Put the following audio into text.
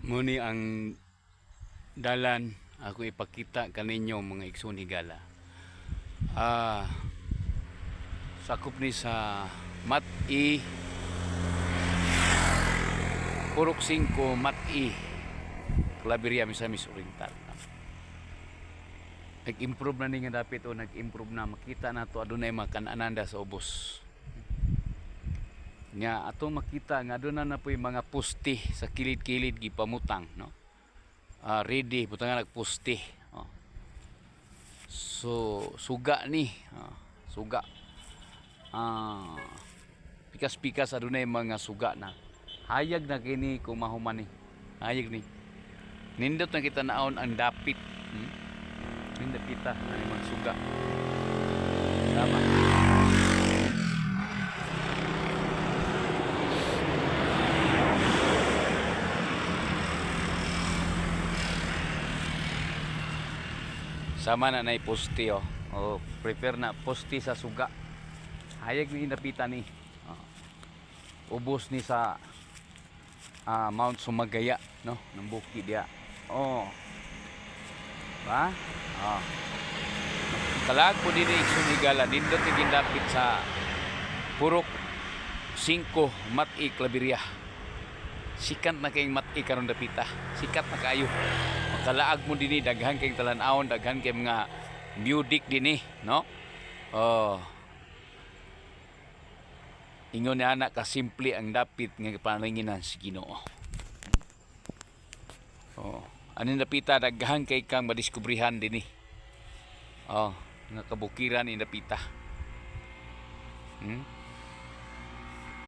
Muni ang dalan ako ipakita kaninyo mga igsoon higala. Sakop ni sa Mat-i Purok 5 Mat-i Claveria, Misamis Oriental. Nag-improve na ni nga dapit o nag-improve na makita na to adunay makan-ananda sa ubos. Nga atong makita nga aduna na po yung mga pusti sa kilid-kilid gipamutang, no? Ready butangan nagpusti. So suga ni, suga. Pikas-pikas adunay mga suga na. Hayag na kini kung mahuman ni. Hayag ni. Nindot na kita naon ang dapit. Nindot kita ang mga suga. Tama. Sama na na posti prepare na posti sa suga. Hayag ni napitan ni. Ubos ni sa Mount Sumagaya, no? Ng bukid dia. Ba? Kalag po din Igsoon-higala nindot ni gindapit sa Purok 5 Mat-i Claveria. Sikat na kayong Mat-i karon dapita. Sikat na kayo. Makalaag mo dinhi daghan kayong talan-awon, daghan kayong mga music dinhi, no? Ingon ni anak ka simple ang dapit nga paninginan si Ginoo. Anin dapita daghan kay kang madiskubrihan dinhi. Nga kabukiran ni dapita.